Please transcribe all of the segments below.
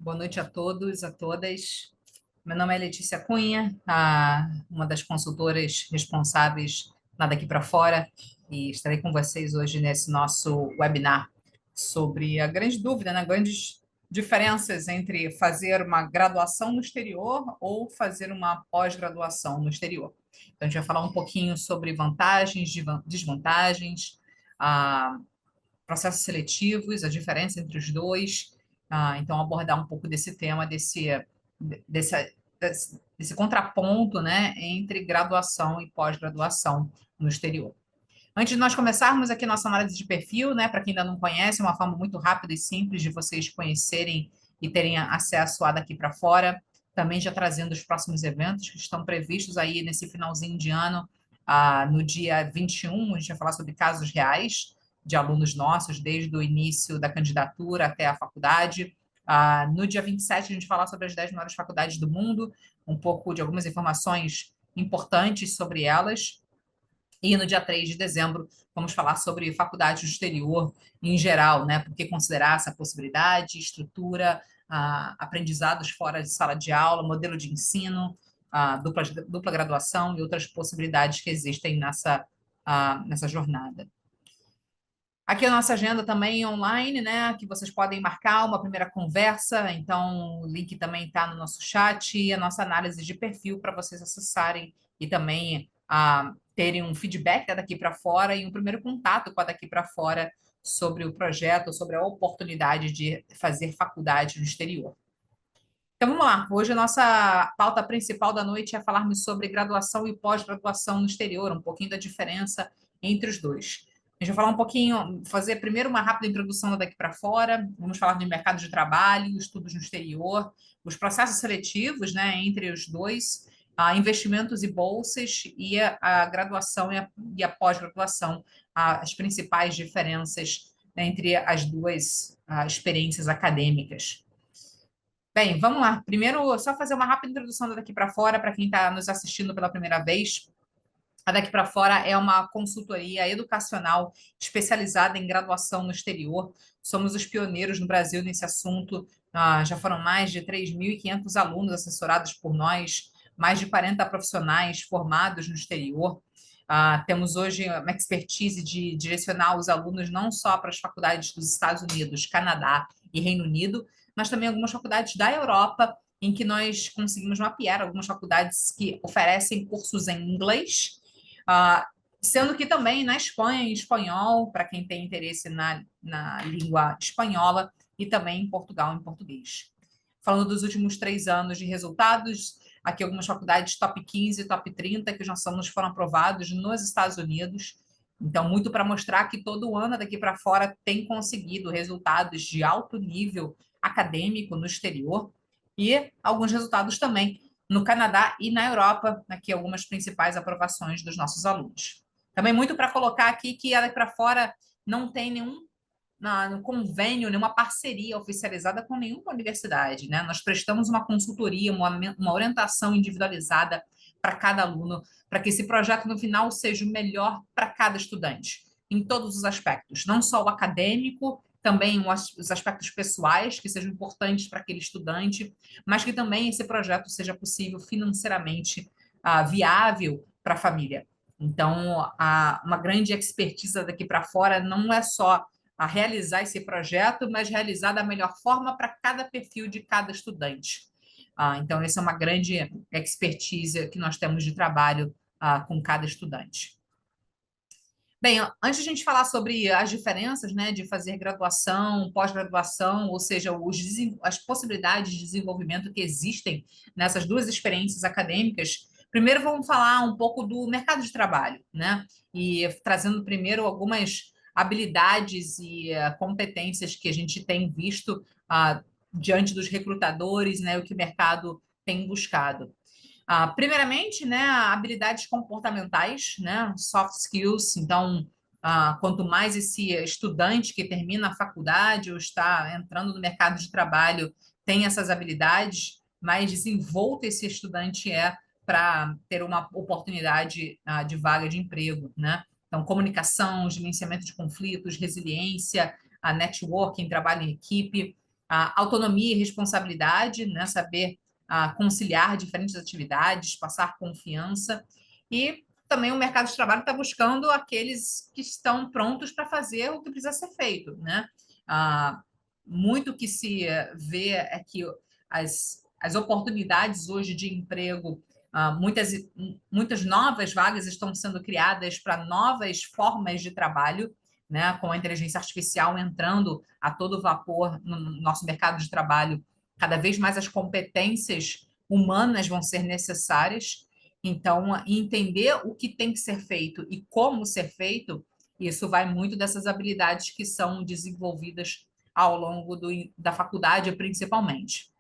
Boa noite a todos, a todas. Meu nome é Letícia Cunha, uma das consultoras responsáveis lá daqui para fora, e estarei com vocês hoje nesse nosso webinar sobre a grande dúvida, né? Grandes diferenças entre fazer uma graduação no exterior ou fazer uma pós-graduação no exterior. Então, a gente vai falar um pouquinho sobre vantagens, desvantagens, ah, processos seletivos, a diferença entre os dois. Então, abordar um pouco desse tema, desse contraponto, né, entre graduação e pós-graduação no exterior. Antes de nós começarmos aqui nossa análise de perfil, né, para quem ainda não conhece, é uma forma muito rápida e simples de vocês conhecerem e terem acesso a daqui para fora, também já trazendo os próximos eventos que estão previstos aí nesse finalzinho de ano, no dia 21, a gente vai falar sobre casos reais de alunos nossos, desde o início da candidatura até a faculdade. No dia 27, a gente vai falar sobre as 10 maiores faculdades do mundo, um pouco de algumas informações importantes sobre elas. E no dia 3 de dezembro, vamos falar sobre faculdade do exterior em geral, né? Por que considerar essa possibilidade, estrutura, aprendizados fora de sala de aula, modelo de ensino, dupla graduação e outras possibilidades que existem nessa jornada. Aqui a nossa agenda também online, né? Que vocês podem marcar uma primeira conversa. Então, o link também está no nosso chat e a nossa análise de perfil para vocês acessarem e também terem um feedback daqui para fora e um primeiro contato com a daqui para fora sobre o projeto, sobre a oportunidade de fazer faculdade no exterior. Então vamos lá. Hoje a nossa pauta principal da noite é falarmos sobre graduação e pós-graduação no exterior, um pouquinho da diferença entre os dois. A gente vai falar um pouquinho, fazer primeiro uma rápida introdução daqui para fora. Vamos falar de mercado de trabalho, estudos no exterior, os processos seletivos, né, entre os dois, investimentos e bolsas e a graduação e a pós-graduação, as principais diferenças, né, entre as duas experiências acadêmicas. Bem, vamos lá. Primeiro, só fazer uma rápida introdução da Daqui para Fora para quem está nos assistindo pela primeira vez. A Daqui para Fora é uma consultoria educacional especializada em graduação no exterior. Somos os pioneiros no Brasil nesse assunto. Já foram mais de 3.500 alunos assessorados por nós, mais de 40 profissionais formados no exterior. Temos hoje uma expertise de direcionar os alunos não só para as faculdades dos Estados Unidos, Canadá e Reino Unido, mas também algumas faculdades da Europa, em que nós conseguimos mapear algumas faculdades que oferecem cursos em inglês, sendo que também na Espanha, em espanhol, para quem tem interesse na língua espanhola, e também em Portugal, em português. Falando dos últimos 3 anos de resultados, aqui algumas faculdades top 15, top 30, que já foram aprovados nos Estados Unidos. Então, muito para mostrar que todo ano daqui para fora tem conseguido resultados de alto nível acadêmico no exterior e alguns resultados também no Canadá e na Europa, aqui algumas principais aprovações dos nossos alunos. Também muito para colocar aqui que daqui para fora não tem nenhum no convênio, nenhuma parceria oficializada com nenhuma universidade, né? Nós prestamos uma consultoria, uma orientação individualizada para cada aluno, para que esse projeto no final seja o melhor para cada estudante, em todos os aspectos, não só o acadêmico, também os aspectos pessoais que sejam importantes para aquele estudante, mas que também esse projeto seja possível financeiramente viável para a família. Então, uma grande expertise daqui para fora não é só a realizar esse projeto, mas realizar da melhor forma para cada perfil de cada estudante. Então, essa é uma grande expertise que nós temos de trabalho com cada estudante. Bem, antes de a gente falar sobre as diferenças, né, de fazer graduação, pós-graduação, ou seja, as possibilidades de desenvolvimento que existem nessas duas experiências acadêmicas, primeiro vamos falar um pouco do mercado de trabalho, né? E trazendo primeiro algumas habilidades e competências que a gente tem visto diante dos recrutadores, né, o que o mercado tem buscado. Primeiramente, né, habilidades comportamentais, né, soft skills. Então, quanto mais esse estudante que termina a faculdade ou está entrando no mercado de trabalho tem essas habilidades, mais desenvolto esse estudante é para ter uma oportunidade de vaga de emprego, né? Então, comunicação, gerenciamento de conflitos, resiliência, networking, trabalho em equipe, autonomia e responsabilidade, né? Saber conciliar diferentes atividades, passar confiança. E também o mercado de trabalho está buscando aqueles que estão prontos para fazer o que precisa ser feito, né? Ah, muito que se vê é que as oportunidades hoje de emprego, muitas novas vagas estão sendo criadas para novas formas de trabalho, né, com a inteligência artificial entrando a todo vapor no nosso mercado de trabalho. Cada vez mais as competências humanas vão ser necessárias. Então, entender o que tem que ser feito e como ser feito, isso vai muito dessas habilidades que são desenvolvidas ao longo da faculdade, principalmente.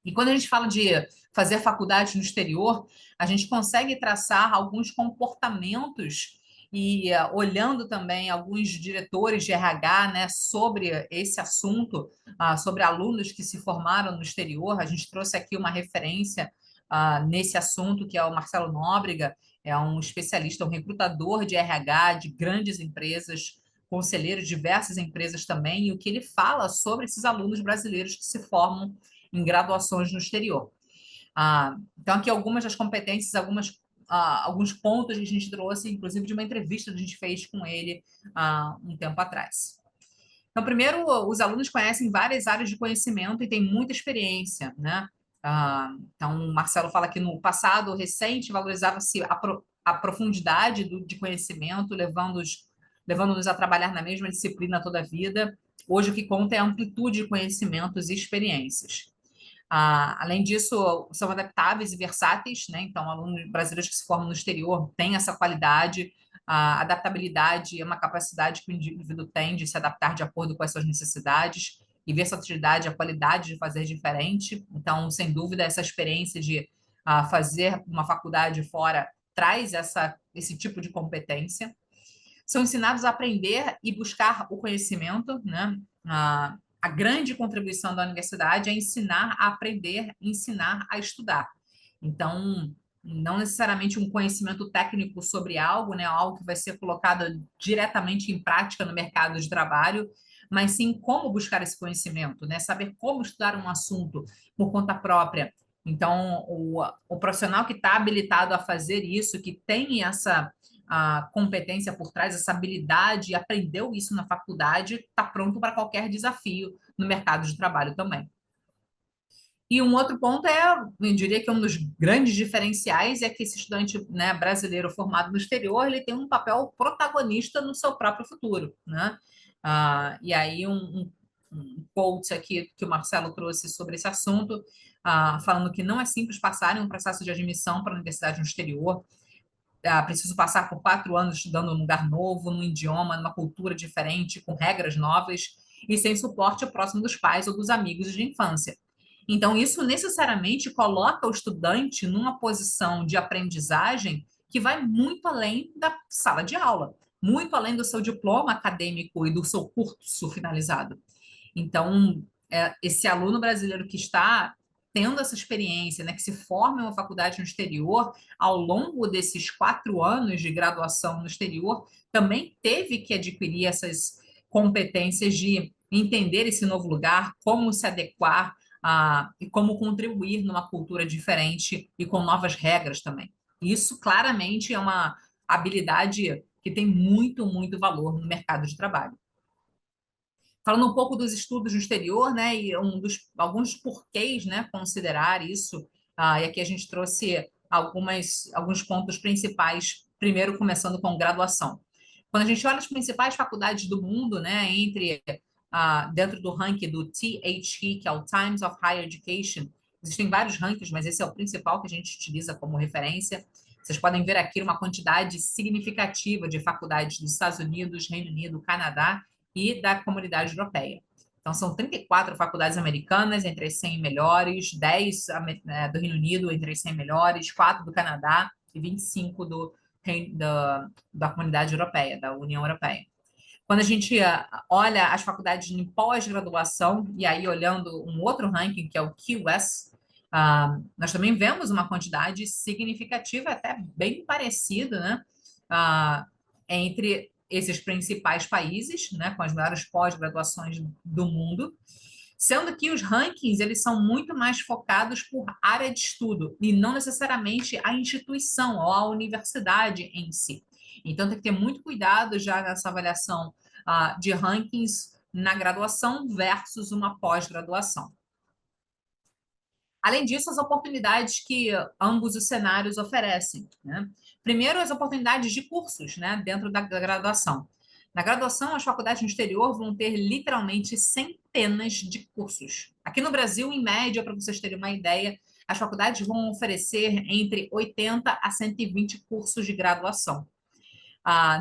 E quando a gente fala de fazer faculdade no exterior, a gente consegue traçar alguns comportamentos e olhando também alguns diretores de RH, né, sobre esse assunto, sobre alunos que se formaram no exterior. A gente trouxe aqui uma referência nesse assunto, que é o Marcelo Nóbrega, é um especialista, um recrutador de RH de grandes empresas, conselheiro de diversas empresas também, e o que ele fala sobre esses alunos brasileiros que se formam em graduações no exterior. Então, aqui algumas das competências, alguns pontos que a gente trouxe, inclusive de uma entrevista que a gente fez com ele há um tempo atrás. Então, primeiro, os alunos conhecem várias áreas de conhecimento e têm muita experiência, né? Então, o Marcelo fala que no passado recente valorizava-se a profundidade de conhecimento, levando-nos a trabalhar na mesma disciplina toda a vida. Hoje, o que conta é a amplitude de conhecimentos e experiências. Além disso, são adaptáveis e versáteis, né? Então, alunos brasileiros que se formam no exterior têm essa qualidade. A adaptabilidade é uma capacidade que o indivíduo tem de se adaptar de acordo com as suas necessidades, e versatilidade, a qualidade de fazer diferente. Então, sem dúvida, essa experiência de fazer uma faculdade fora traz esse tipo de competência. São ensinados a aprender e buscar o conhecimento, né? A grande contribuição da universidade é ensinar a aprender, ensinar a estudar. Então, não necessariamente um conhecimento técnico sobre algo, né, algo que vai ser colocado diretamente em prática no mercado de trabalho, mas sim como buscar esse conhecimento, né, saber como estudar um assunto por conta própria. Então, o profissional que está habilitado a fazer isso, que tem essa competência por trás, essa habilidade, e aprendeu isso na faculdade, está pronto para qualquer desafio no mercado de trabalho também. E um outro ponto eu diria que um dos grandes diferenciais é que esse estudante, né, brasileiro formado no exterior, ele tem um papel protagonista no seu próprio futuro, né? E aí um quote aqui que o Marcelo trouxe sobre esse assunto, falando que não é simples passar em um processo de admissão para a universidade no exterior. Preciso passar por 4 anos estudando num lugar novo, num idioma, numa cultura diferente, com regras novas e sem suporte próximo dos pais ou dos amigos de infância. Então, isso necessariamente coloca o estudante numa posição de aprendizagem que vai muito além da sala de aula, muito além do seu diploma acadêmico e do seu curso finalizado. Então, esse aluno brasileiro que está tendo essa experiência, né, que se forma em uma faculdade no exterior, ao longo desses 4 anos de graduação no exterior, também teve que adquirir essas competências de entender esse novo lugar, como se adequar e como contribuir numa cultura diferente e com novas regras também. Isso claramente é uma habilidade que tem muito, muito valor no mercado de trabalho. Falando um pouco dos estudos no exterior, né, e alguns porquês, né, considerar isso, e aqui a gente trouxe alguns pontos principais, primeiro começando com graduação. Quando a gente olha as principais faculdades do mundo, né, dentro do ranking do THE, que é o Times of Higher Education, existem vários rankings, mas esse é o principal que a gente utiliza como referência. Vocês podem ver aqui uma quantidade significativa de faculdades dos Estados Unidos, Reino Unido, Canadá e da Comunidade Europeia. Então, são 34 faculdades americanas entre as 100 melhores, 10 do Reino Unido entre as 100 melhores, 4 do Canadá e 25 da Comunidade Europeia, da União Europeia. Quando a gente olha as faculdades de pós-graduação, e aí olhando um outro ranking, que é o QS, nós também vemos uma quantidade significativa, até bem parecida, né? Entre esses principais países, né, com as maiores pós-graduações do mundo. Sendo que os rankings, eles são muito mais focados por área de estudo e não necessariamente a instituição ou a universidade em si. Então, tem que ter muito cuidado já nessa avaliação de rankings na graduação versus uma pós-graduação. Além disso, as oportunidades que ambos os cenários oferecem, né? Primeiro, as oportunidades de cursos, né, dentro da graduação. Na graduação, as faculdades no exterior vão ter literalmente centenas de cursos. Aqui no Brasil, em média, para vocês terem uma ideia, as faculdades vão oferecer entre 80 a 120 cursos de graduação.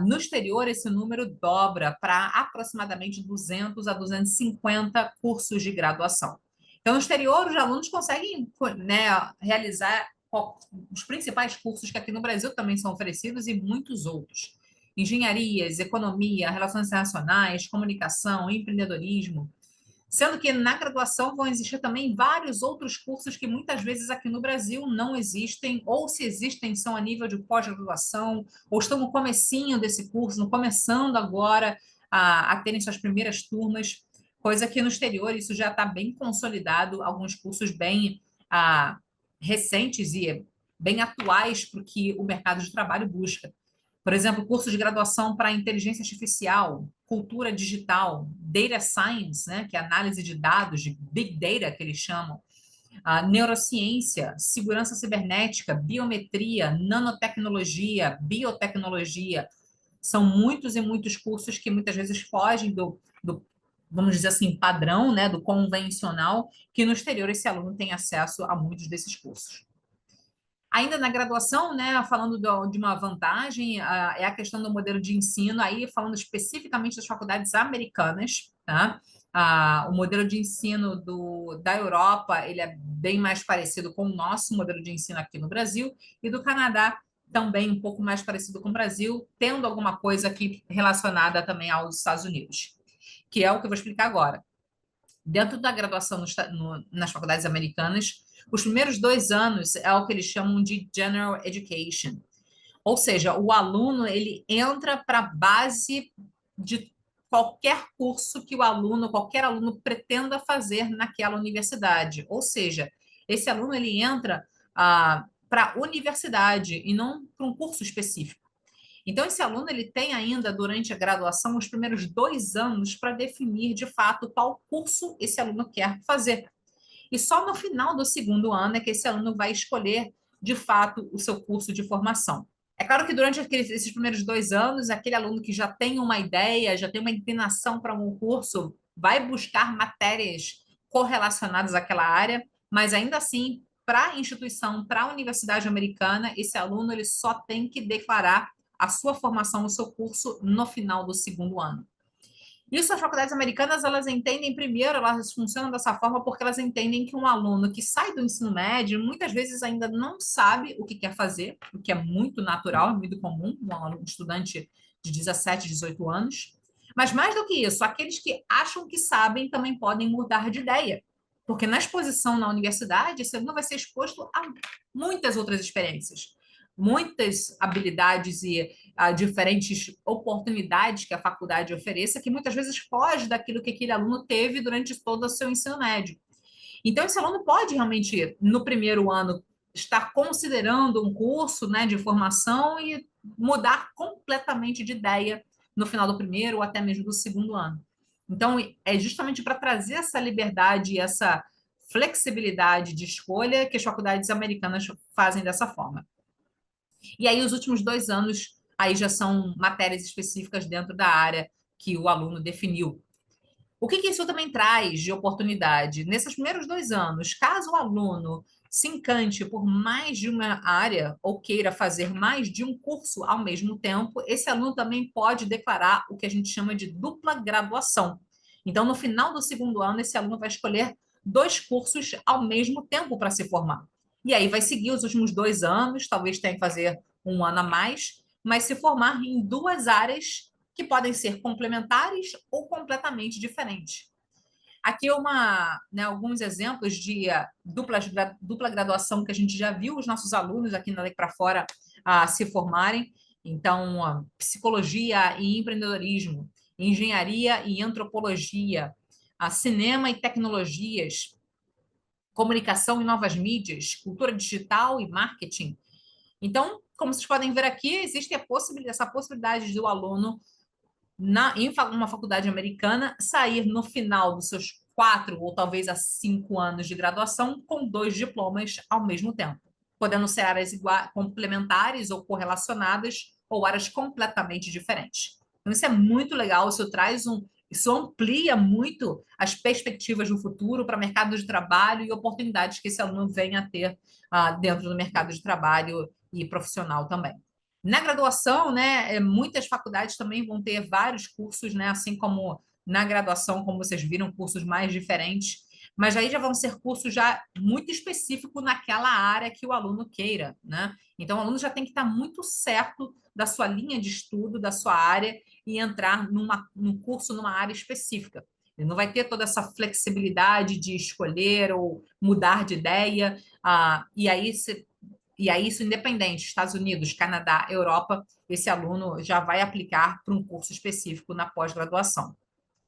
No exterior, esse número dobra para aproximadamente 200 a 250 cursos de graduação. Então, no exterior, os alunos conseguem, né, realizar os principais cursos que aqui no Brasil também são oferecidos e muitos outros. Engenharias, economia, relações internacionais, comunicação, empreendedorismo, sendo que na graduação vão existir também vários outros cursos que muitas vezes aqui no Brasil não existem, ou se existem, são a nível de pós-graduação, ou estão no comecinho desse curso, no começando agora a terem suas primeiras turmas, coisa que no exterior isso já está bem consolidado, alguns cursos bem recentes e bem atuais para o que o mercado de trabalho busca. Por exemplo, curso de graduação para inteligência artificial, cultura digital, data science, né, que é análise de dados, de big data que eles chamam, a neurociência, segurança cibernética, biometria, nanotecnologia, biotecnologia. São muitos e muitos cursos que muitas vezes fogem do vamos dizer assim, padrão, né, do convencional, que no exterior esse aluno tem acesso a muitos desses cursos. Ainda na graduação, né, falando de uma vantagem, é a questão do modelo de ensino, aí falando especificamente das faculdades americanas, tá? O modelo de ensino da Europa, ele é bem mais parecido com o nosso modelo de ensino aqui no Brasil, e do Canadá também um pouco mais parecido com o Brasil, tendo alguma coisa aqui relacionada também aos Estados Unidos, que é o que eu vou explicar agora. Dentro da graduação nas faculdades americanas, os primeiros 2 anos é o que eles chamam de General Education. Ou seja, o aluno ele entra para a base de qualquer curso que qualquer aluno pretenda fazer naquela universidade. Ou seja, esse aluno ele entra para a universidade e não para um curso específico. Então, esse aluno ele tem ainda, durante a graduação, os primeiros 2 anos para definir, de fato, qual curso esse aluno quer fazer. E só no final do segundo ano é que esse aluno vai escolher, de fato, o seu curso de formação. É claro que durante esses primeiros 2 anos, aquele aluno que já tem uma ideia, já tem uma inclinação para um curso, vai buscar matérias correlacionadas àquela área, mas ainda assim, para a instituição, para a universidade americana, esse aluno ele só tem que declarar a sua formação, o seu curso no final do segundo ano. Isso as faculdades americanas, elas entendem primeiro, elas funcionam dessa forma porque elas entendem que um aluno que sai do ensino médio, muitas vezes ainda não sabe o que quer fazer, o que é muito natural, muito comum, um estudante de 17, 18 anos. Mas mais do que isso, aqueles que acham que sabem também podem mudar de ideia. Porque na exposição na universidade, esse aluno vai ser exposto a muitas outras experiências, muitas habilidades e diferentes oportunidades que a faculdade ofereça, que muitas vezes foge daquilo que aquele aluno teve durante todo o seu ensino médio. Então, esse aluno pode realmente, no primeiro ano, estar considerando um curso, né, de formação e mudar completamente de ideia no final do primeiro ou até mesmo do segundo ano. Então, é justamente para trazer essa liberdade e essa flexibilidade de escolha que as faculdades americanas fazem dessa forma. E aí, os últimos 2 anos, aí já são matérias específicas dentro da área que o aluno definiu. O que isso também traz de oportunidade? Nesses primeiros 2 anos, caso o aluno se encante por mais de uma área ou queira fazer mais de um curso ao mesmo tempo, esse aluno também pode declarar o que a gente chama de dupla graduação. Então, no final do segundo ano, esse aluno vai escolher 2 cursos ao mesmo tempo para se formar. E aí vai seguir os últimos 2 anos, talvez tenha que fazer um ano a mais, mas se formar em 2 áreas que podem ser complementares ou completamente diferentes. Aqui alguns exemplos de dupla graduação que a gente já viu os nossos alunos aqui na Lei para Fora se formarem. Então, psicologia e empreendedorismo, engenharia e antropologia, a cinema e tecnologias, comunicação e novas mídias, cultura digital e marketing. Então, como vocês podem ver aqui, existe essa possibilidade do aluno, em uma faculdade americana, sair no final dos seus 4 ou talvez 5 anos de graduação com 2 diplomas ao mesmo tempo, podendo ser áreas complementares ou correlacionadas ou áreas completamente diferentes. Então, isso é muito legal, isso amplia muito as perspectivas no futuro para mercado de trabalho e oportunidades que esse aluno venha a ter dentro do mercado de trabalho e profissional também. Na graduação, né, muitas faculdades também vão ter vários cursos, né, assim como na graduação, como vocês viram, cursos mais diferentes, mas aí já vão ser cursos já muito específicos naquela área que o aluno queira, né? Então, o aluno já tem que estar muito certo da sua linha de estudo, da sua área, e entrar num curso numa área específica. Ele não vai ter toda essa flexibilidade de escolher ou mudar de ideia, e aí isso independente, Estados Unidos, Canadá, Europa, esse aluno já vai aplicar para um curso específico na pós-graduação.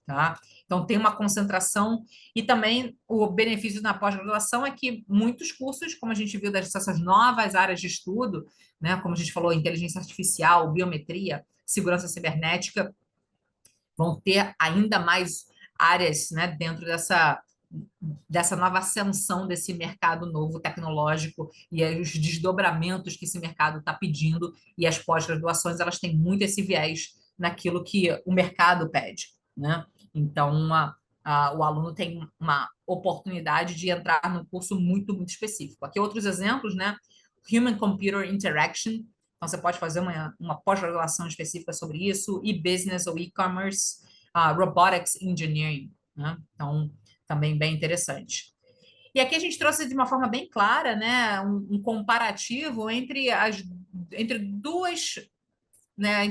Tá? Então, tem uma concentração e também o benefício na pós-graduação é que muitos cursos, como a gente viu dessas novas áreas de estudo, né, como a gente falou, inteligência artificial, biometria, segurança cibernética, vão ter ainda mais áreas, né, dentro dessa nova ascensão desse mercado novo tecnológico e aí os desdobramentos que esse mercado está pedindo, e as pós-graduações elas têm muito esse viés naquilo que o mercado pede, né? Então, o aluno tem uma oportunidade de entrar num curso muito, muito específico. Aqui outros exemplos, né? Human Computer Interaction, então você pode fazer uma pós-graduação específica sobre isso, e-business ou e-commerce, robotics engineering, né? Então, também bem interessante. E aqui a gente trouxe de uma forma bem clara, né, um comparativo entre duas, né,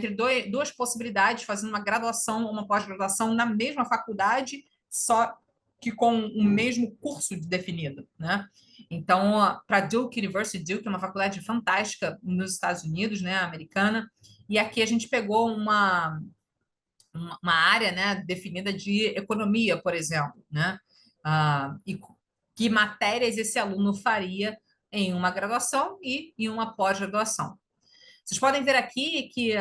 duas possibilidades, fazendo uma graduação ou uma pós-graduação na mesma faculdade, só que com o mesmo curso definido, né? Então, para Duke University, Duke é uma faculdade fantástica nos Estados Unidos, né, americana, e aqui a gente pegou uma área, né, definida de economia, por exemplo, né? E que matérias esse aluno faria em uma graduação e em uma pós-graduação. Vocês podem ver aqui que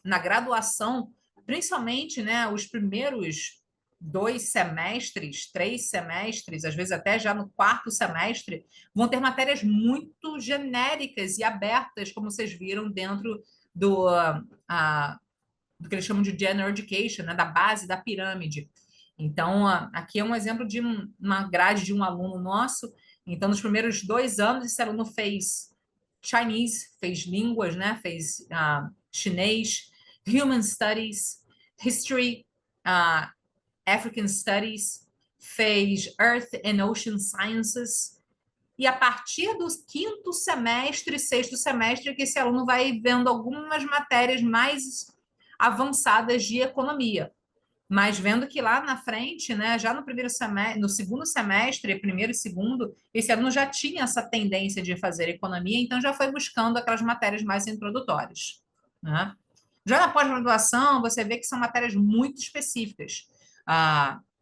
na graduação, principalmente, né, os primeiros 2 semestres, 3 semestres, às vezes até já no quarto semestre, vão ter matérias muito genéricas e abertas, como vocês viram dentro do, do que eles chamam de General Education, né, da base da pirâmide. Então, aqui é um exemplo de uma grade de um aluno nosso. Então, nos primeiros 2 anos, esse aluno fez Chinese, fez línguas, né, fez chinês, Human Studies, History, African Studies, fez Earth and Ocean Sciences. E a partir do quinto semestre, sexto semestre, que esse aluno vai vendo algumas matérias mais avançadas de economia. Mas vendo que lá na frente, né, já no primeiro semestre, no segundo semestre, primeiro e segundo, esse aluno já tinha essa tendência de fazer economia, então já foi buscando aquelas matérias mais introdutórias, né? Já na pós-graduação, você vê que são matérias muito específicas,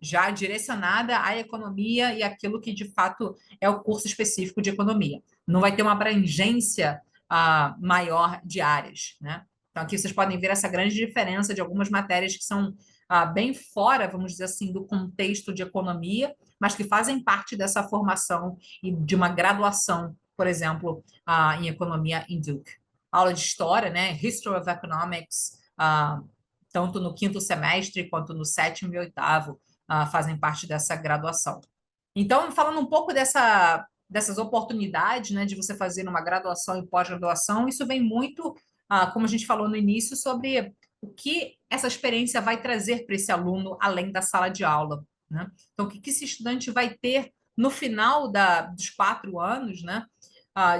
já direcionada à economia e aquilo que de fato é o curso específico de economia. Não vai ter uma abrangência maior de áreas, né? Então, aqui vocês podem ver essa grande diferença de algumas matérias que são bem fora, vamos dizer assim, do contexto de economia, mas que fazem parte dessa formação e de uma graduação, por exemplo, em economia em Duke. Aula de história, né? History of Economics, tanto no quinto semestre quanto no sétimo e oitavo, fazem parte dessa graduação. Então, falando um pouco dessas oportunidades, né, de você fazer uma graduação e pós-graduação, isso vem muito, como a gente falou no início, sobre o que essa experiência vai trazer para esse aluno além da sala de aula, né? Então, o que esse estudante vai ter no final dos 4 anos, né,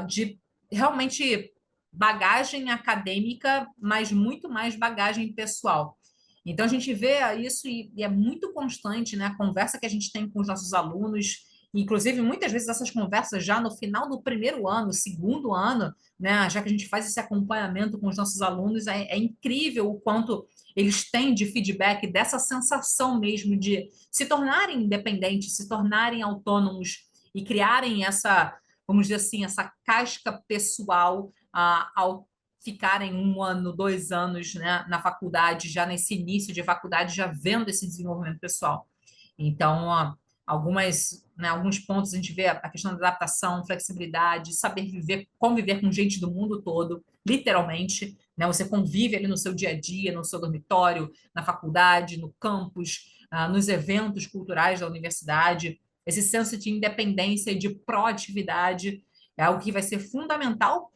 de realmente bagagem acadêmica, mas muito mais bagagem pessoal. Então, a gente vê isso e é muito constante, né? A conversa que a gente tem com os nossos alunos, inclusive, muitas vezes essas conversas já no final do primeiro ano, segundo ano, né? Já que a gente faz esse acompanhamento com os nossos alunos, é incrível o quanto eles têm de feedback dessa sensação mesmo de se tornarem independentes, se tornarem autônomos e criarem essa, vamos dizer assim, essa casca pessoal ao ficarem 1 ano, 2 anos, né, na faculdade, já nesse início de faculdade, já vendo esse desenvolvimento pessoal. Então, alguns pontos a gente vê a questão da adaptação, flexibilidade, saber viver, conviver com gente do mundo todo, literalmente, né? Você convive ali no seu dia a dia, no seu dormitório, na faculdade, no campus, nos eventos culturais da universidade. Esse senso de independência e de proatividade é algo que vai ser fundamental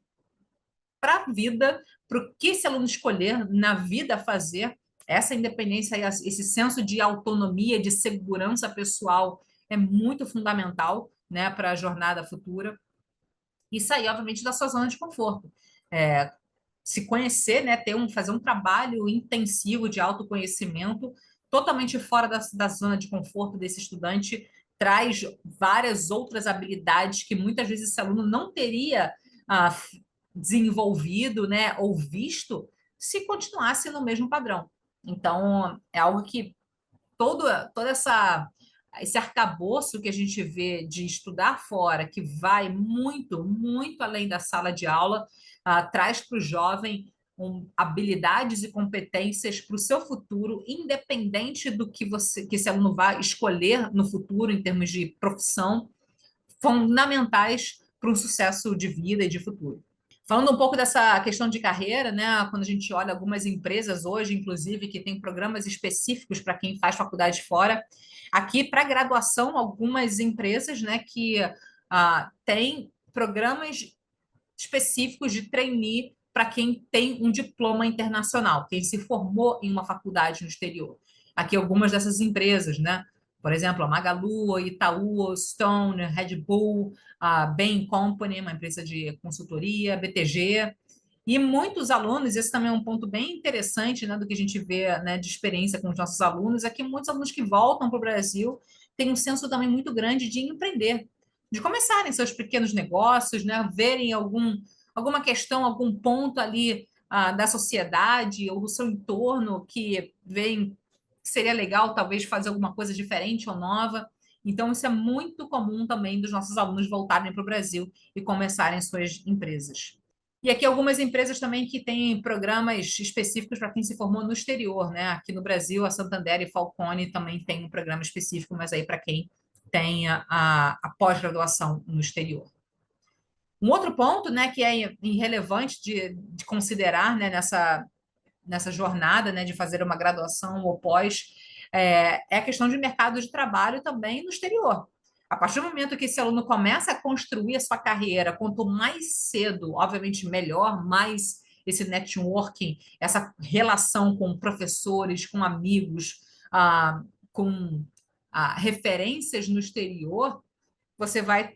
para a vida, para o que esse aluno escolher na vida fazer. Essa independência, esse senso de autonomia, de segurança pessoal é muito fundamental, né, para a jornada futura. E sair, obviamente, da sua zona de conforto. É, se conhecer, né, fazer um trabalho intensivo de autoconhecimento, totalmente fora da zona de conforto desse estudante, traz várias outras habilidades que muitas vezes esse aluno não teria ah, desenvolvido, né, ou visto se continuasse no mesmo padrão. Então, é algo que toda esse arcabouço que a gente vê de estudar fora, que vai muito, muito além da sala de aula, traz para o jovem habilidades e competências para o seu futuro, independente do que esse aluno vai escolher no futuro, em termos de profissão, fundamentais para um sucesso de vida e de futuro. Falando um pouco dessa questão de carreira, né? Quando a gente olha algumas empresas hoje, inclusive, que têm programas específicos para quem faz faculdade fora, aqui para graduação, algumas empresas, né, que têm programas específicos de trainee para quem tem um diploma internacional, quem se formou em uma faculdade no exterior. Aqui algumas dessas empresas, né? Por exemplo, a Magalu, Itaú, Stone, Red Bull, a Bain Company, uma empresa de consultoria, BTG, e muitos alunos, esse também é um ponto bem interessante, né, do que a gente vê, né, de experiência com os nossos alunos, é que muitos alunos que voltam para o Brasil têm um senso também muito grande de empreender, de começarem seus pequenos negócios, né, verem alguma questão, algum ponto ali da sociedade ou do seu entorno que veem que seria legal talvez fazer alguma coisa diferente ou nova. Então, isso é muito comum também dos nossos alunos voltarem para o Brasil e começarem suas empresas. E aqui algumas empresas também que têm programas específicos para quem se formou no exterior, né? Aqui no Brasil, a Santander e Falcone também tem um programa específico, mas aí para quem tem a pós-graduação no exterior. Um outro ponto, né, que é irrelevante de considerar, né, nessa jornada, né, de fazer uma graduação ou pós, é a questão de mercado de trabalho também no exterior. A partir do momento que esse aluno começa a construir a sua carreira, quanto mais cedo, obviamente melhor, mais esse networking, essa relação com professores, com amigos, com referências no exterior, você vai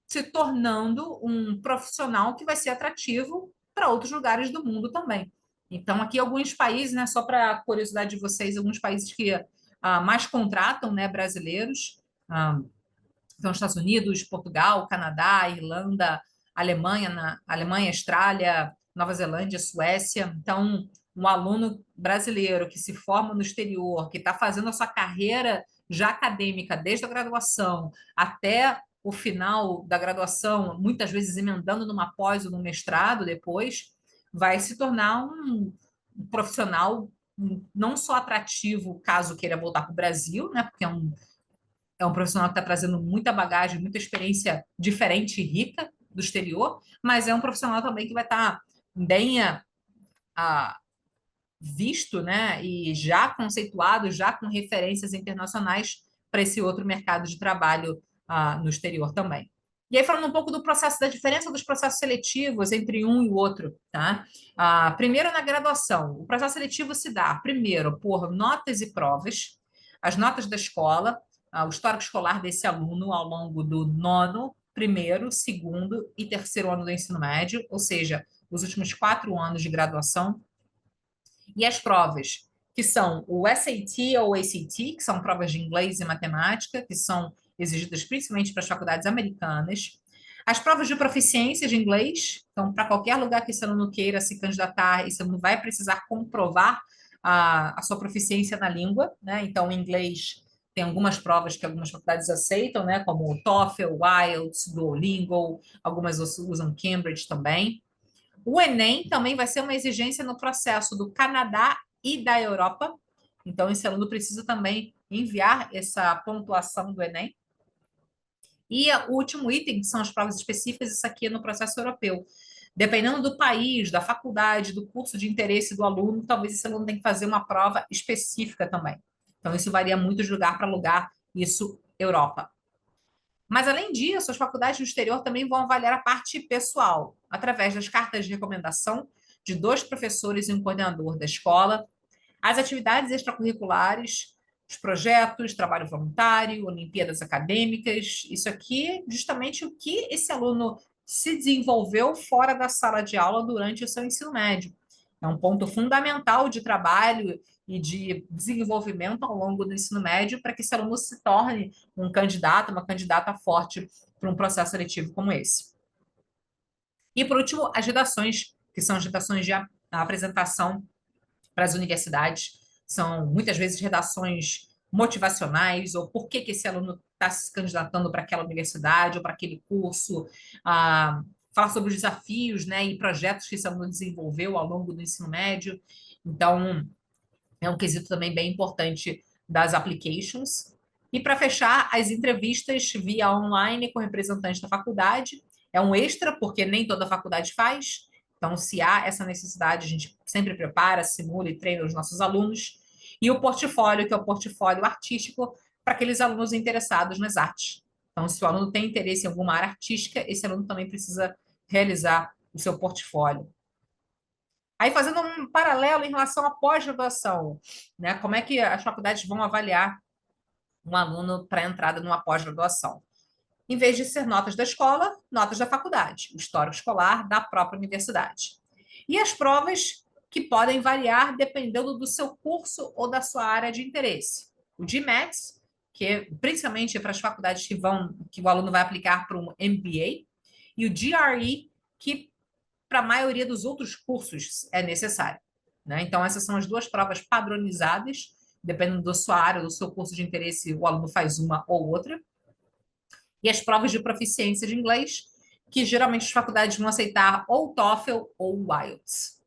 se tornando um profissional que vai ser atrativo para outros lugares do mundo também. Então, aqui alguns países, né, só para curiosidade de vocês, alguns países que mais contratam, né, brasileiros, são Estados Unidos, Portugal, Canadá, Irlanda, Alemanha, Austrália, Nova Zelândia, Suécia. Então, um aluno brasileiro que se forma no exterior, que está fazendo a sua carreira já acadêmica, desde a graduação até o final da graduação, muitas vezes emendando numa pós ou num mestrado depois, vai se tornar um profissional não só atrativo caso queira voltar para o Brasil, né, porque é um profissional que está trazendo muita bagagem, muita experiência diferente e rica do exterior, mas é um profissional também que vai estar bem visto, né, e já conceituado, já com referências internacionais para esse outro mercado de trabalho no exterior também. E aí, falando um pouco do processo, da diferença dos processos seletivos entre um e o outro, tá? Primeiro, na graduação, o processo seletivo se dá, primeiro, por notas e provas, as notas da escola, o histórico escolar desse aluno ao longo do nono, primeiro, segundo e terceiro ano do ensino médio, ou seja, os últimos 4 anos de graduação, e as provas, que são o SAT ou ACT, que são provas de inglês e matemática, que são exigidas principalmente para as faculdades americanas. As provas de proficiência de inglês, então, para qualquer lugar que esse aluno queira se candidatar, esse aluno vai precisar comprovar a sua proficiência na língua, né? Então, o inglês tem algumas provas que algumas faculdades aceitam, né? Como o TOEFL, IELTS, Duolingo, algumas usam Cambridge também. O Enem também vai ser uma exigência no processo do Canadá e da Europa. Então, esse aluno precisa também enviar essa pontuação do Enem. E o último item, que são as provas específicas, isso aqui é no processo europeu. Dependendo do país, da faculdade, do curso de interesse do aluno, talvez esse aluno tenha que fazer uma prova específica também. Então, isso varia muito de lugar para lugar, isso Europa. Mas, além disso, as faculdades do exterior também vão avaliar a parte pessoal, através das cartas de recomendação de 2 professores e um coordenador da escola, as atividades extracurriculares, os projetos, trabalho voluntário, Olimpíadas acadêmicas, isso aqui é justamente o que esse aluno se desenvolveu fora da sala de aula durante o seu ensino médio. É um ponto fundamental de trabalho e de desenvolvimento ao longo do ensino médio para que esse aluno se torne um candidato, uma candidata forte para um processo seletivo como esse. E, por último, as redações, que são as redações de apresentação para as universidades. São muitas vezes redações motivacionais, ou por que esse aluno está se candidatando para aquela universidade ou para aquele curso, falar sobre os desafios, né, e projetos que esse aluno desenvolveu ao longo do ensino médio. Então, é um quesito também bem importante das applications. E para fechar, as entrevistas via online com representantes da faculdade. É um extra, porque nem toda faculdade faz. Então, se há essa necessidade, a gente sempre prepara, simula e treina os nossos alunos. E o portfólio, que é o portfólio artístico, para aqueles alunos interessados nas artes. Então, se o aluno tem interesse em alguma área artística, esse aluno também precisa realizar o seu portfólio. Aí, fazendo um paralelo em relação à pós-graduação, né? Como é que as faculdades vão avaliar um aluno para a entrada numa pós-graduação? Em vez de ser notas da escola, notas da faculdade, o histórico escolar da própria universidade. E as provas que podem variar dependendo do seu curso ou da sua área de interesse. O GMAT, que é principalmente para as faculdades que o aluno vai aplicar para um MBA, e o GRE, que para a maioria dos outros cursos é necessário. Né? Então, essas são as 2 provas padronizadas, dependendo da sua área, do seu curso de interesse, o aluno faz uma ou outra. E as provas de proficiência de inglês, que geralmente as faculdades vão aceitar ou TOEFL ou IELTS.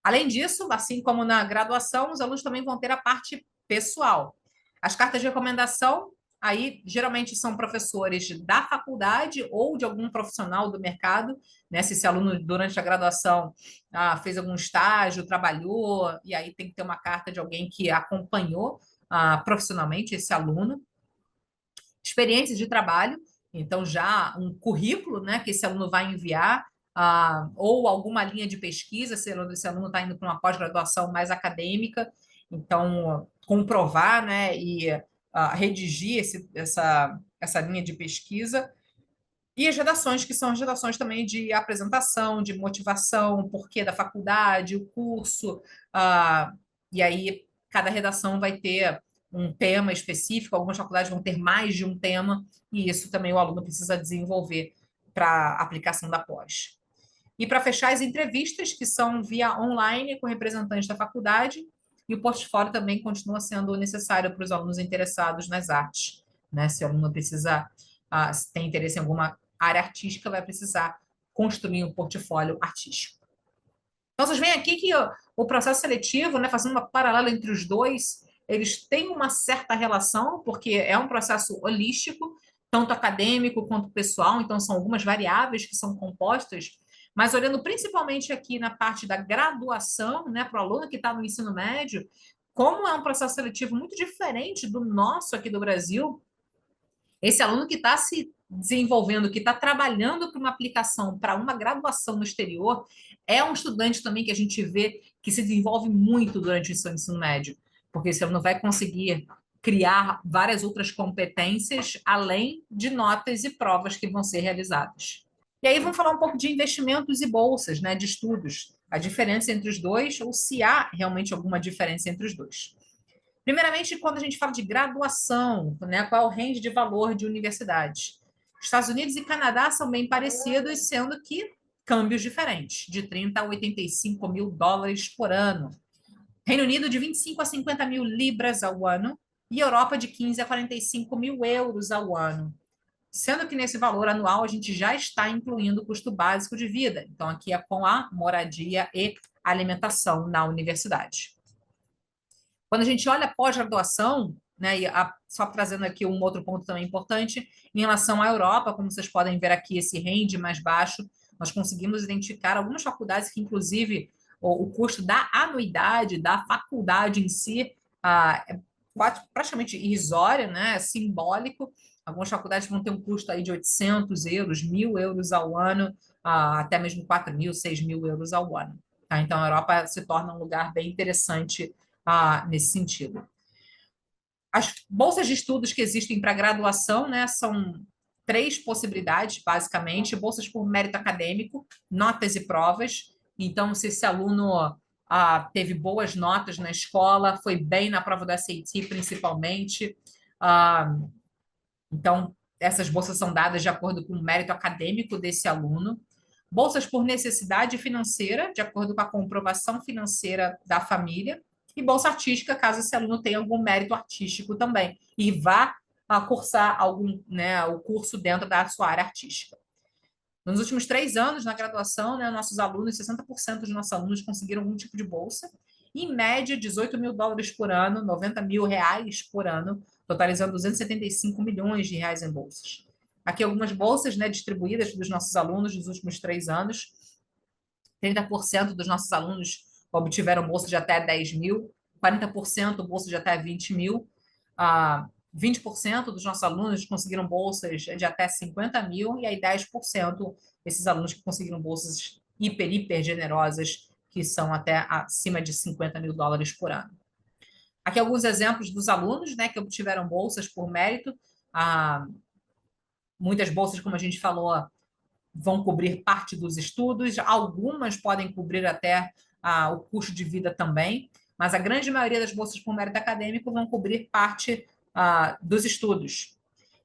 Além disso, assim como na graduação, os alunos também vão ter a parte pessoal. As cartas de recomendação, aí geralmente são professores da faculdade ou de algum profissional do mercado, né? Se esse aluno, durante a graduação, fez algum estágio, trabalhou, e aí tem que ter uma carta de alguém que acompanhou profissionalmente esse aluno. Experiências de trabalho, então já um currículo, né, que esse aluno vai enviar, ou alguma linha de pesquisa, se esse aluno está indo para uma pós-graduação mais acadêmica, então comprovar, né, e redigir essa linha de pesquisa. E as redações, que são as redações também de apresentação, de motivação, o porquê da faculdade, o curso, e aí cada redação vai ter um tema específico, algumas faculdades vão ter mais de um tema, e isso também o aluno precisa desenvolver para a aplicação da pós. E para fechar, as entrevistas, que são via online com representantes da faculdade, e o portfólio também continua sendo necessário para os alunos interessados nas artes. Né? Se o aluno precisa, se tem interesse em alguma área artística, vai precisar construir um portfólio artístico. Então, vocês veem aqui que o processo seletivo, né, fazendo uma paralela entre os dois, eles têm uma certa relação, porque é um processo holístico, tanto acadêmico quanto pessoal, então são algumas variáveis que são compostas, mas olhando principalmente aqui na parte da graduação, né, para o aluno que está no ensino médio, como é um processo seletivo muito diferente do nosso aqui do Brasil, esse aluno que está se desenvolvendo, que está trabalhando para uma aplicação, para uma graduação no exterior, é um estudante também que a gente vê que se desenvolve muito durante o seu ensino médio, porque esse aluno vai conseguir criar várias outras competências, além de notas e provas que vão ser realizadas. E aí vamos falar um pouco de investimentos e bolsas, né, de estudos, a diferença entre os dois, ou se há realmente alguma diferença entre os dois. Primeiramente, quando a gente fala de graduação, né, qual é o range de valor de universidades? Estados Unidos e Canadá são bem parecidos, sendo que câmbios diferentes, de 30 a 85 mil dólares por ano. Reino Unido de 25 a 50 mil libras ao ano e Europa de 15 a 45 mil euros ao ano. Sendo que nesse valor anual a gente já está incluindo o custo básico de vida. Então, aqui é com a moradia e alimentação na universidade. Quando a gente olha pós-graduação, né, só trazendo aqui um outro ponto também importante, em relação à Europa, como vocês podem ver aqui, esse range mais baixo, nós conseguimos identificar algumas faculdades que, inclusive, o custo da anuidade da faculdade em si é praticamente irrisório, né, é simbólico. Algumas faculdades vão ter um custo aí de 800 euros, 1.000 euros ao ano, até mesmo 4.000, 6.000 euros ao ano. Tá? Então, a Europa se torna um lugar bem interessante nesse sentido. As bolsas de estudos que existem para graduação, né, são três possibilidades, basicamente: bolsas por mérito acadêmico, notas e provas. Então, se esse aluno teve boas notas na escola, foi bem na prova do SAT, principalmente, então essas bolsas são dadas de acordo com o mérito acadêmico desse aluno. Bolsas por necessidade financeira, de acordo com a comprovação financeira da família, e bolsa artística, caso esse aluno tenha algum mérito artístico também, e vá cursar algum, né, o curso dentro da sua área artística. Nos últimos 3 anos, na graduação, né, nossos alunos, 60% dos nossos alunos conseguiram algum tipo de bolsa, e, em média, 18 mil dólares por ano, 90 mil reais por ano, totalizando 275 milhões de reais em bolsas. Aqui algumas bolsas, né, distribuídas dos nossos alunos nos últimos 3 anos. 30% dos nossos alunos obtiveram bolsa de até 10 mil, 40% bolsa de até 20 mil, 20% dos nossos alunos conseguiram bolsas de até 50 mil, e aí 10% esses alunos que conseguiram bolsas hiper generosas, que são até acima de 50 mil dólares por ano. Aqui alguns exemplos dos alunos, né, que obtiveram bolsas por mérito. Muitas bolsas, como a gente falou, vão cobrir parte dos estudos, algumas podem cobrir até o custo de vida também, mas a grande maioria das bolsas por mérito acadêmico vão cobrir parte dos estudos.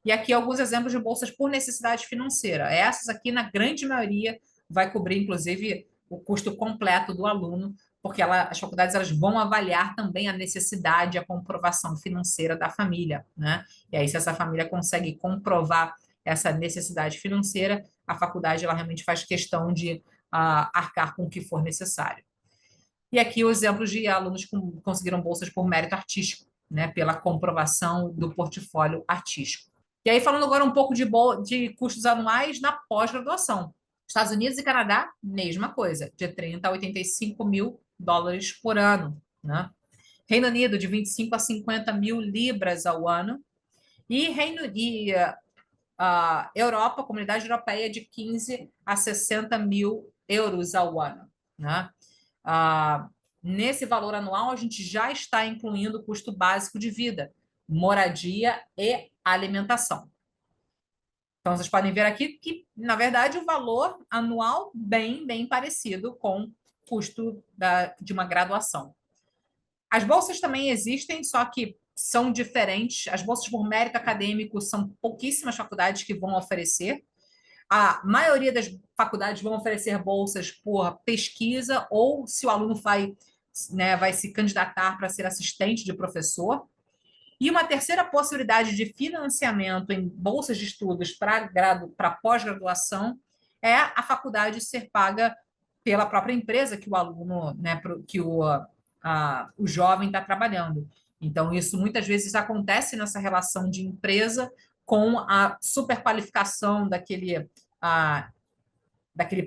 E aqui alguns exemplos de bolsas por necessidade financeira. Essas aqui, na grande maioria, vai cobrir, inclusive, o custo completo do aluno, porque as faculdades elas vão avaliar também a necessidade, a comprovação financeira da família, né? E aí, se essa família consegue comprovar essa necessidade financeira, a faculdade ela realmente faz questão de arcar com o que for necessário. E aqui os exemplos de alunos que conseguiram bolsas por mérito artístico, né, pela comprovação do portfólio artístico. E aí, falando agora um pouco de custos anuais na pós-graduação. Estados Unidos e Canadá, mesma coisa, de 30 a 85 mil dólares por ano. Né? Reino Unido, de 25 a 50 mil libras ao ano. E Europa, Comunidade Europeia, de 15 a 60 mil euros ao ano. Né? Nesse valor anual, a gente já está incluindo o custo básico de vida, moradia e alimentação. Então, vocês podem ver aqui que, na verdade, o valor anual bem parecido com o custo de uma graduação. As bolsas também existem, só que são diferentes. As bolsas por mérito acadêmico são pouquíssimas faculdades que vão oferecer. A maioria das faculdades vão oferecer bolsas por pesquisa ou se o aluno vai se candidatar para ser assistente de professor. E uma terceira possibilidade de financiamento em bolsas de estudos para pós-graduação é a faculdade ser paga pela própria empresa que o aluno, né, que o jovem está trabalhando. Então, isso muitas vezes acontece nessa relação de empresa com a superqualificação daquele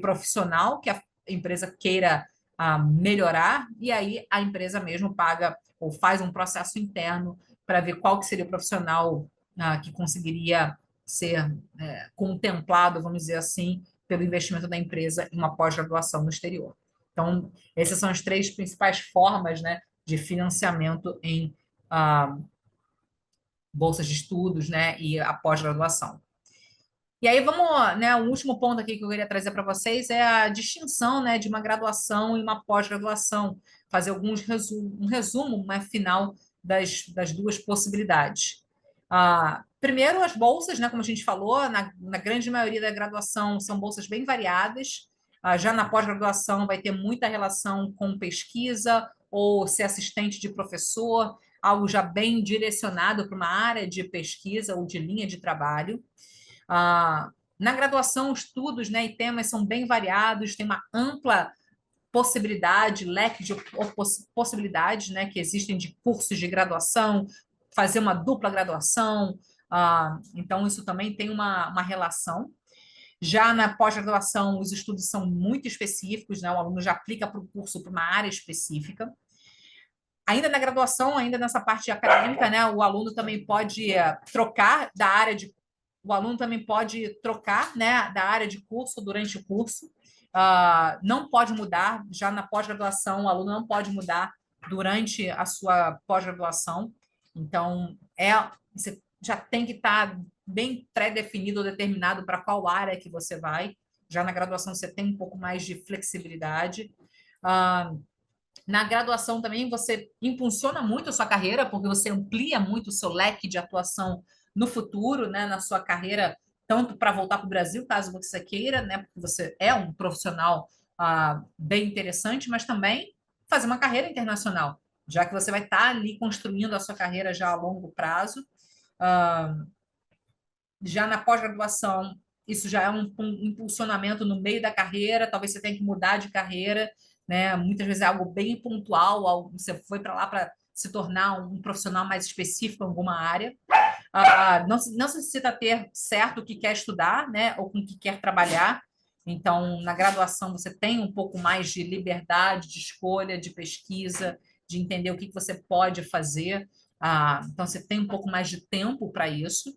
profissional que a empresa queira melhorar, e aí a empresa mesmo paga ou faz um processo interno para ver qual que seria o profissional que conseguiria ser contemplado, vamos dizer assim, pelo investimento da empresa em uma pós-graduação no exterior. Então, essas são as três principais formas, né, de financiamento em bolsas de estudos, né, e a pós-graduação. E aí vamos, né, o último ponto aqui que eu queria trazer para vocês é a distinção, né, de uma graduação e uma pós-graduação, fazer um resumo, né, final das duas possibilidades. Primeiro, as bolsas, né, como a gente falou, na grande maioria da graduação são bolsas bem variadas. Já na pós-graduação vai ter muita relação com pesquisa ou ser assistente de professor, algo já bem direcionado para uma área de pesquisa ou de linha de trabalho. Na graduação, estudos, né, e temas são bem variados, tem uma ampla possibilidade, leque de possibilidades, né, que existem de cursos de graduação, fazer uma dupla graduação, então isso também tem uma relação. Já na pós-graduação, os estudos são muito específicos, né, o aluno já aplica para o curso, para uma área específica. Ainda na graduação, ainda nessa parte acadêmica, né, o aluno também pode trocar da área de o aluno também pode trocar, né, da área de curso durante o curso. Não pode mudar, já na pós-graduação, o aluno não pode mudar durante a sua pós-graduação. Então, você já tem que estar bem pré-definido ou determinado para qual área que você vai. Já na graduação, você tem um pouco mais de flexibilidade. Na graduação também você impulsiona muito a sua carreira, porque você amplia muito o seu leque de atuação no futuro, né, na sua carreira, tanto para voltar para o Brasil, caso você queira, né, porque você é um profissional bem interessante, mas também fazer uma carreira internacional, já que você vai estar ali construindo a sua carreira já a longo prazo. Ah, já na pós-graduação, isso já é um impulsionamento no meio da carreira, talvez você tenha que mudar de carreira, né? Muitas vezes é algo bem pontual, você foi para lá para se tornar um profissional mais específico em alguma área. Não se necessita ter certo o que quer estudar, né? Ou com o que quer trabalhar. Então, na graduação, você tem um pouco mais de liberdade de escolha, de pesquisa, de entender o que você pode fazer. Então, você tem um pouco mais de tempo para isso.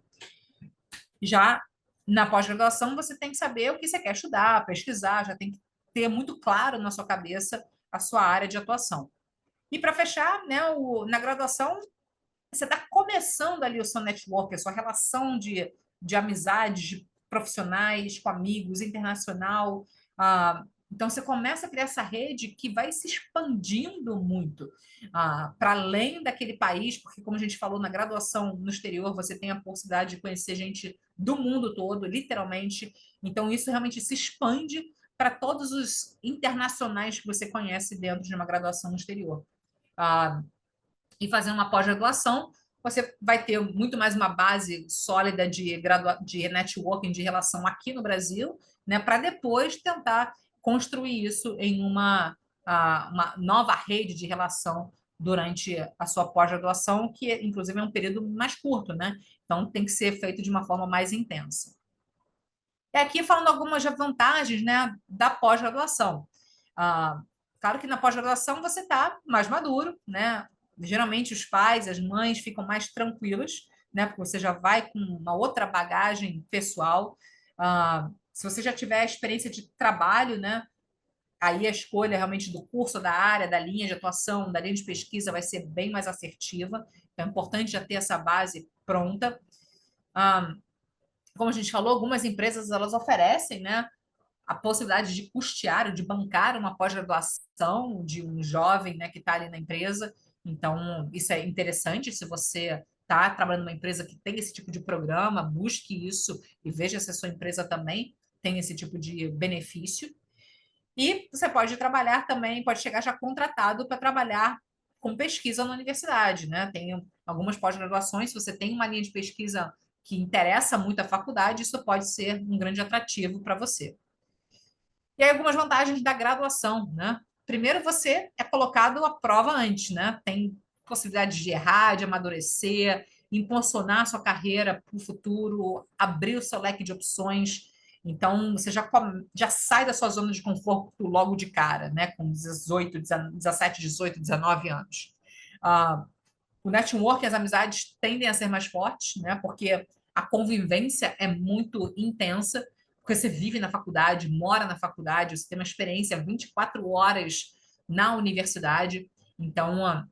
Já na pós-graduação, você tem que saber o que você quer estudar, pesquisar, já tem que ter muito claro na sua cabeça a sua área de atuação. E para fechar, né, na graduação, você está começando ali o seu network, a sua relação de amizades, de profissionais, com amigos, internacional. Então, você começa a criar essa rede que vai se expandindo muito para além daquele país, porque, como a gente falou, na graduação no exterior, você tem a possibilidade de conhecer gente do mundo todo, literalmente. Então, isso realmente se expande para todos os internacionais que você conhece dentro de uma graduação no exterior. Ah, e fazendo uma pós-graduação, você vai ter muito mais uma base sólida de networking, de relação aqui no Brasil, né, para depois tentar construir isso em uma nova rede de relação durante a sua pós-graduação, que inclusive é um período mais curto, né? Então tem que ser feito de uma forma mais intensa. E aqui falando algumas vantagens, né, da pós-graduação. Ah, claro que na pós-graduação você está mais maduro, né? Geralmente os pais, as mães ficam mais tranquilos, né? Porque você já vai com uma outra bagagem pessoal. Se você já tiver a experiência de trabalho, né? Aí a escolha realmente do curso, da área, da linha de atuação, da linha de pesquisa vai ser bem mais assertiva. Então é importante já ter essa base pronta. Ah, Como a gente falou, algumas empresas elas oferecem, né, a possibilidade de custear, de bancar uma pós-graduação de um jovem, né, que está ali na empresa. Então, isso é interessante. Se você está trabalhando numa empresa que tem esse tipo de programa, busque isso e veja se a sua empresa também tem esse tipo de benefício. E você pode trabalhar também, pode chegar já contratado para trabalhar com pesquisa na universidade, né? Tem algumas pós-graduações, se você tem uma linha de pesquisa que interessa muito à faculdade, isso pode ser um grande atrativo para você. E aí, algumas vantagens da graduação, né? Primeiro, você é colocado à prova antes, né? Tem possibilidade de errar, de amadurecer, impulsionar a sua carreira para o futuro, abrir o seu leque de opções. Então, você já sai da sua zona de conforto logo de cara, né? Com 18, 17, 18, 19 anos. O network e as amizades tendem a ser mais fortes, né? Porque a convivência é muito intensa, porque você vive na faculdade, mora na faculdade, você tem uma experiência 24 horas na universidade. Então,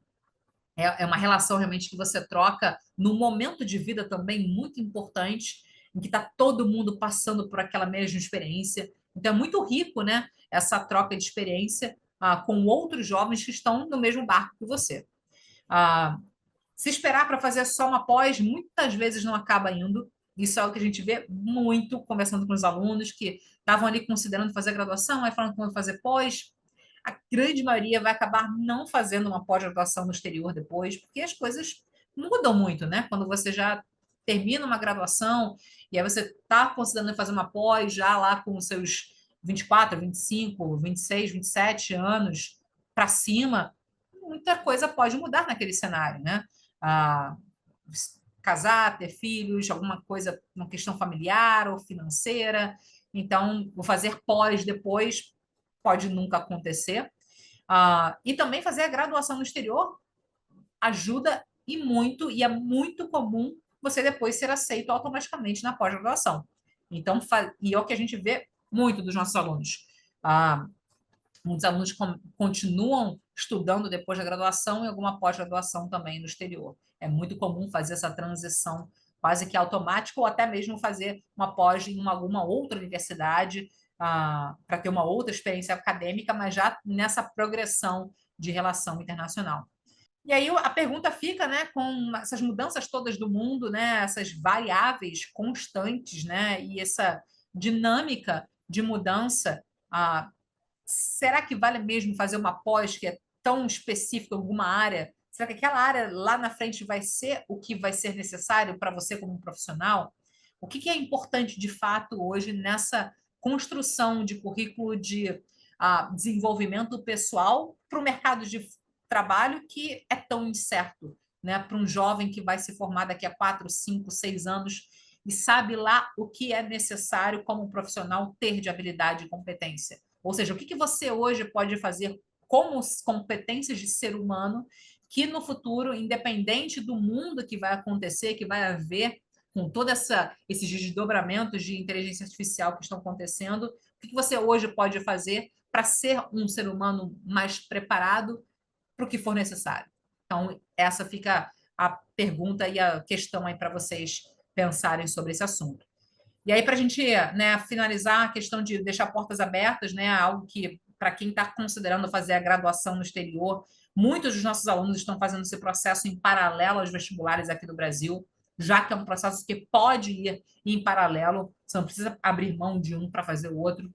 é uma relação realmente que você troca num momento de vida também muito importante, em que está todo mundo passando por aquela mesma experiência. Então, é muito rico, né? Essa troca de experiência com outros jovens que estão no mesmo barco que você. Ah, Se esperar para fazer só uma pós, muitas vezes não acaba indo. Isso é o que a gente vê muito conversando com os alunos que estavam ali considerando fazer graduação, aí falando que vão fazer pós. a grande maioria vai acabar não fazendo uma pós-graduação no exterior depois, porque as coisas mudam muito, né? Quando você já termina uma graduação e aí você está considerando fazer uma pós já lá com os seus 24, 25, 26, 27 anos para cima, muita coisa pode mudar naquele cenário, né? Ah, casar, ter filhos, alguma coisa, uma questão familiar ou financeira. Então, vou fazer pós depois pode nunca acontecer. E também fazer a graduação no exterior ajuda e muito, e é muito comum você depois ser aceito automaticamente na pós-graduação. Então, e é o que a gente vê muito dos nossos alunos. Muitos alunos continuam estudando depois da graduação e alguma pós-graduação também no exterior. É muito comum fazer essa transição quase que automática ou até mesmo fazer uma pós em alguma outra universidade para ter uma outra experiência acadêmica, mas já nessa progressão de relação internacional. E aí a pergunta fica, né, com essas mudanças todas do mundo, né, essas variáveis constantes, né, e essa dinâmica de mudança, será que vale mesmo fazer uma pós que é tão específica em alguma área? Será que aquela área lá na frente vai ser o que vai ser necessário para você como um profissional? O que é importante de fato hoje nessa construção de currículo de desenvolvimento pessoal para o mercado de trabalho que é tão incerto, né? Para um jovem que vai se formar daqui a 4, 5, 6 anos e sabe lá o que é necessário como profissional ter de habilidade e competência. Ou seja, o que você hoje pode fazer como competências de ser humano que no futuro, independente do mundo que vai acontecer, que vai haver com todos esses desdobramentos de inteligência artificial que estão acontecendo, o que você hoje pode fazer para ser um ser humano mais preparado para o que for necessário? Então, essa fica a pergunta e a questão aí para vocês pensarem sobre esse assunto. E aí, para a gente, né, finalizar a questão de deixar portas abertas, né, algo que, para quem está considerando fazer a graduação no exterior, muitos dos nossos alunos estão fazendo esse processo em paralelo aos vestibulares aqui do Brasil, já que é um processo que pode ir em paralelo, você não precisa abrir mão de um para fazer o outro,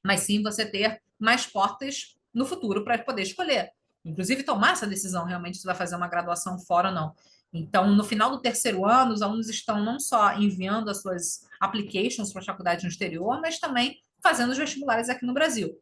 mas sim você ter mais portas no futuro para poder escolher. Inclusive, tomar essa decisão realmente se vai fazer uma graduação fora ou não. Então, no final do terceiro ano, os alunos estão não só enviando as suas applications para a faculdade no exterior, mas também fazendo os vestibulares aqui no Brasil.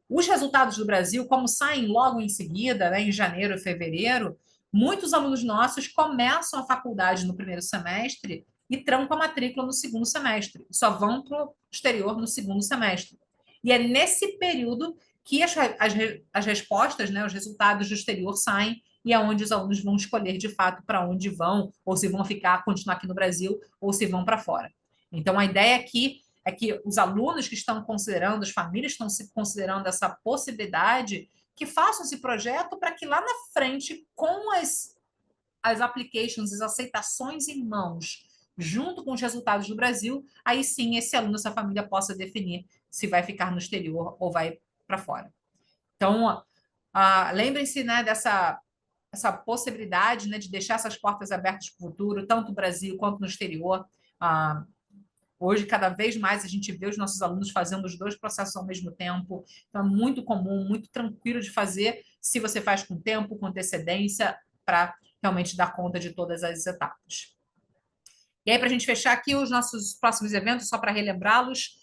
Os resultados do Brasil, como saem logo em seguida, né, em janeiro e fevereiro, muitos alunos nossos começam a faculdade no primeiro semestre e trancam a matrícula no segundo semestre. Só vão para o exterior no segundo semestre. E é nesse período que as respostas, né, os resultados do exterior saem e é onde os alunos vão escolher de fato para onde vão, ou se vão ficar, continuar aqui no Brasil, ou se vão para fora. Então, a ideia aqui é que os alunos que estão considerando, as famílias estão se considerando essa possibilidade, que façam esse projeto para que lá na frente, com as applications, as aceitações em mãos, junto com os resultados do Brasil, aí sim esse aluno, essa família possa definir se vai ficar no exterior ou vai para fora. Então, lembrem-se, né, essa possibilidade, né, de deixar essas portas abertas para o futuro, tanto no Brasil quanto no exterior. Hoje, cada vez mais, a gente vê os nossos alunos fazendo os dois processos ao mesmo tempo. Então, é muito comum, muito tranquilo de fazer, se você faz com tempo, com antecedência, para realmente dar conta de todas as etapas. E aí, para a gente fechar aqui os nossos próximos eventos, só para relembrá-los,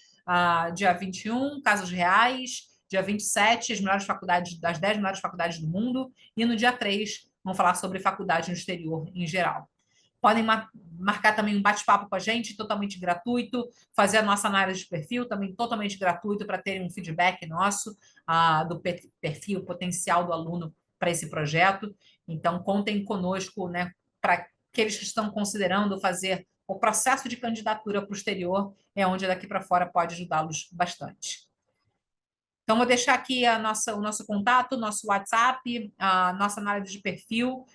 dia 21, Casos Reais, dia 27, as melhores faculdades, das 10 melhores faculdades do mundo, e no dia 3, vamos falar sobre faculdade no exterior em geral. Podem marcar também um bate-papo com a gente, totalmente gratuito, fazer a nossa análise de perfil, também totalmente gratuito, para terem um feedback nosso do perfil potencial do aluno para esse projeto. Então, contem conosco, né, para aqueles que estão considerando fazer o processo de candidatura para o exterior, é onde daqui para fora pode ajudá-los bastante. Então, vou deixar aqui o nosso contato, nosso WhatsApp, a nossa análise de perfil.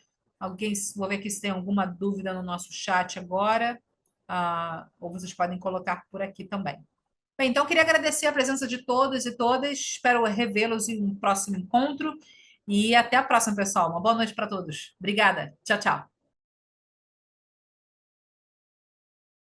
Vou ver aqui se tem alguma dúvida no nosso chat agora, ou vocês podem colocar por aqui também. Bem, então, queria agradecer a presença de todos e todas, espero revê-los em um próximo encontro, e até a próxima, pessoal. Uma boa noite para todos. Obrigada. Tchau, tchau.